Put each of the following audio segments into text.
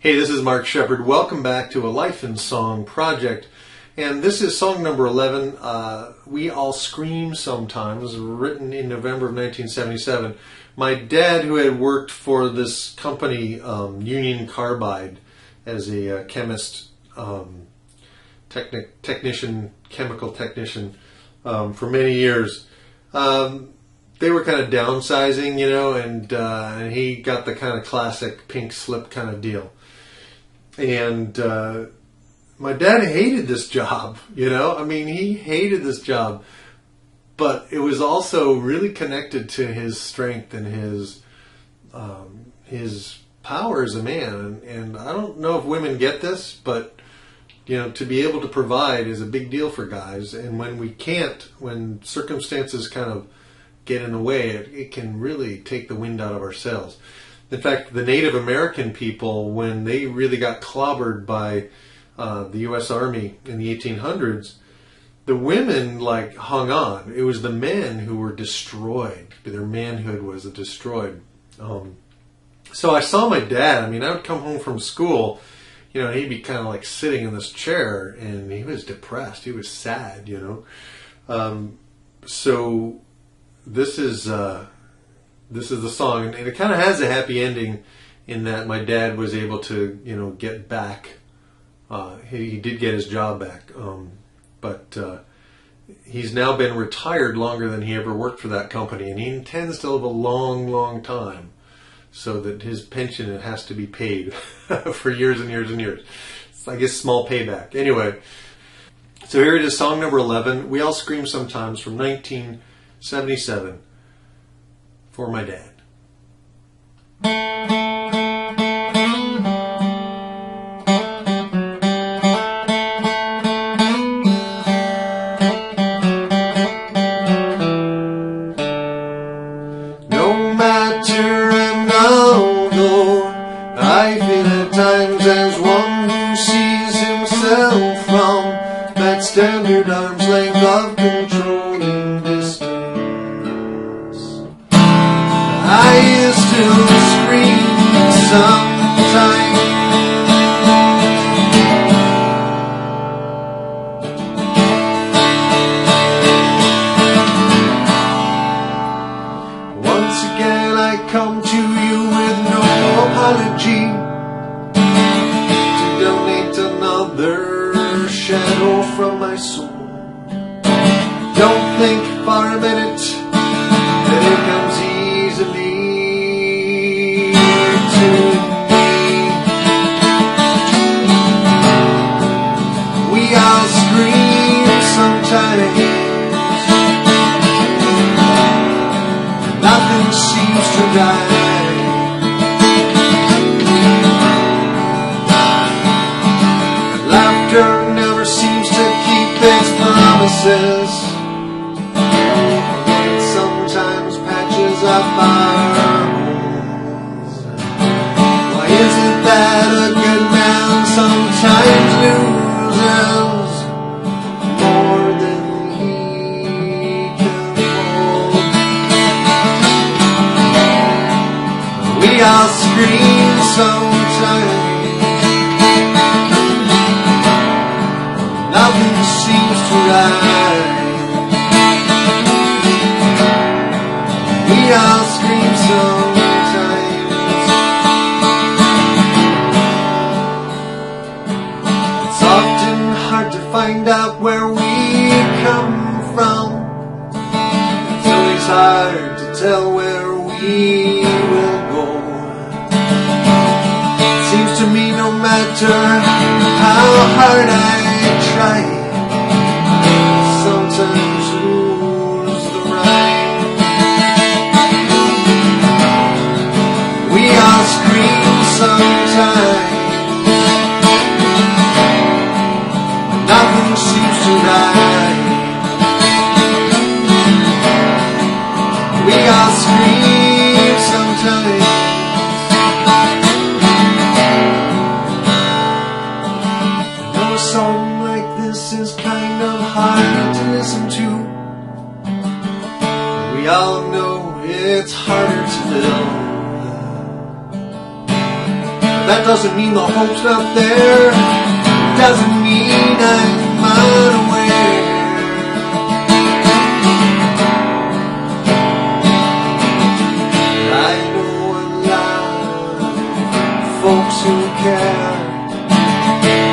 Hey, this is Mark Shepard. Welcome back to a Life in Song project. And this is song number 11, We All Scream Sometimes, written in November of 1977. My dad, who had worked for this company, Union Carbide, as a chemist, technician, chemical technician, for many years, they were kind of downsizing, and he got the kind of classic pink slip kind of deal. And my dad hated this job, he hated this job, but it was also really connected to his strength and his power as a man. And I don't know if women get this, but to be able to provide is a big deal for guys. And when we can't, when circumstances kind of get in the way, it can really take the wind out of our sails. In fact, the Native American people, when they really got clobbered by the U.S. Army in the 1800s, the women hung on. It was the men who were destroyed. Their manhood was destroyed. So I saw my dad. I would come home from school, and he'd be kind of sitting in this chair, and he was depressed. He was sad, So this is the song, and it kind of has a happy ending in that my dad was able to, get back. He did get his job back, but he's now been retired longer than he ever worked for that company, and he intends to live a long, long time, so that his pension has to be paid for years and years and years. It's, I guess, small payback. Anyway, so here it is, song number 11, We All Scream Sometimes, from 1977. For my dad. No matter and although I feel at times as one who sees himself from that standard arm's length of controlling distance, I still scream sometimes. Once again I come to you with no apology to donate another shadow from my soul. Don't think for a minute that it comes easily to me. We all scream sometimes. Nothing seems to die. Laughter never seems to keep its promises. It sometimes patches up our holes. Why is it that a good man sometimes loses more than he can hold? We all scream sometimes. Nothing seems to right. We all scream sometimes. It's often hard to find out where we come from. It's always hard to tell where we will go. It seems to me no matter how hard I try, sometimes lose the right. We all scream sometimes. Nothing seems to right. We all scream sometimes. I know a song doesn't mean the hope's not there. Doesn't mean I'm unaware. I know a lot of folks who care.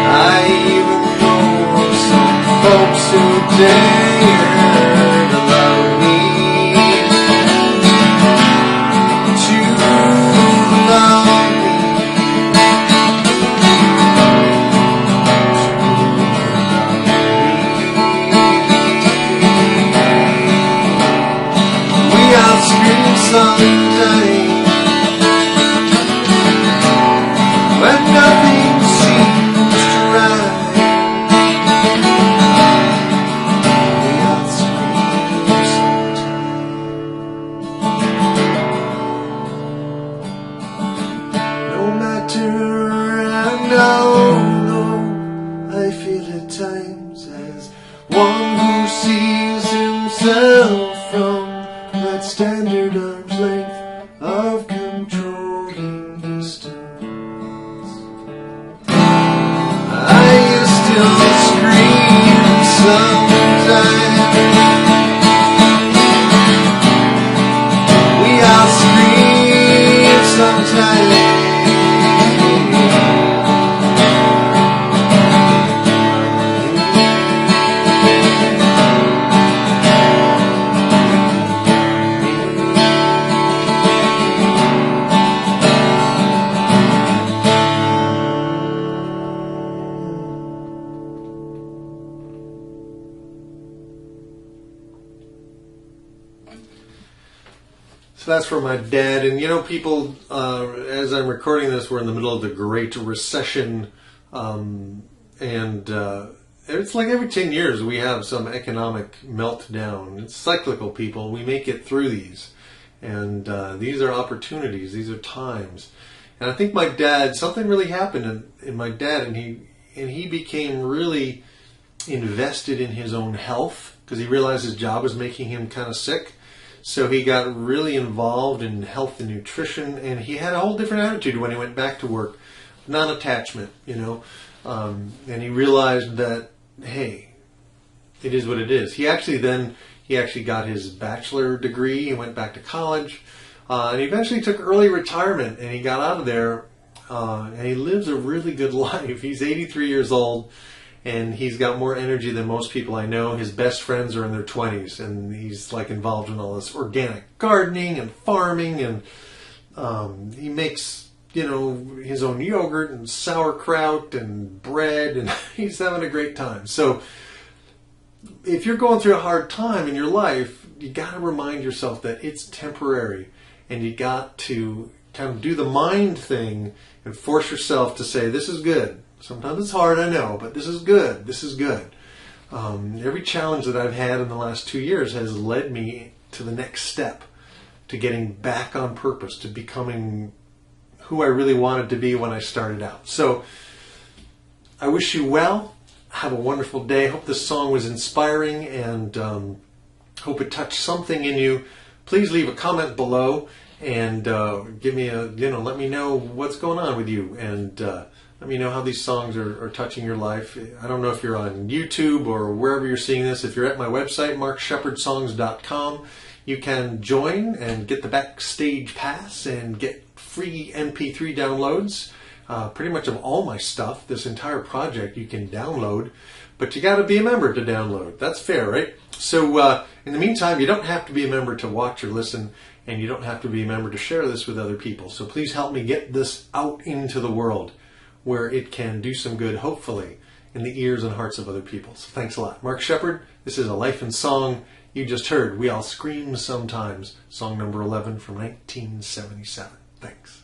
I even know some folks who dare to love me. Someday, when nothing seems to right, we all scream sometime. No matter, I know, I feel at times as one who sees himself from that standard arm's length of controlling distance. I still scream sometimes. We all scream sometimes. So that's from my dad. And you know, people, as I'm recording this, we're in the middle of the Great Recession. It's like every 10 years we have some economic meltdown. It's cyclical, people. We make it through these. And these are opportunities. These are times. And I think my dad, something really happened in my dad, and he became really invested in his own health because he realized his job was making him kind of sick. So he got really involved in health and nutrition, and he had a whole different attitude when he went back to work. Non-attachment, you know. And he realized that, hey, it is what it is. He actually got his bachelor degree. He went back to college, and he eventually took early retirement, and he got out of there, and he lives a really good life. He's 83 years old. And he's got more energy than most people I know. His best friends are in their 20s, and he's like involved in all this organic gardening and farming, and he makes, you know, his own yogurt and sauerkraut and bread, and he's having a great time. So if you're going through a hard time in your life, you got to remind yourself that it's temporary, and you got to kind of do the mind thing and force yourself to say, this is good. Sometimes it's hard, I know, but this is good. This is good. Every challenge that I've had in the last 2 years has led me to the next step, to getting back on purpose, to becoming who I really wanted to be when I started out. So I wish you well. Have a wonderful day. Hope this song was inspiring, and hope it touched something in you. Please leave a comment below and give me let me know what's going on with you, and let me know how these songs are touching your life. I don't know if you're on YouTube or wherever you're seeing this. If you're at my website, markshepherdsongs.com, you can join and get the backstage pass and get free MP3 downloads. Pretty much of all my stuff, this entire project, you can download. But you got to be a member to download. That's fair, right? So in the meantime, you don't have to be a member to watch or listen, and you don't have to be a member to share this with other people. So please help me get this out into the world, where it can do some good, hopefully, in the ears and hearts of other people. So thanks a lot. Mark Shepard, this is A Life in Song. You just heard We All Scream Sometimes, song number 11 from 1977. Thanks.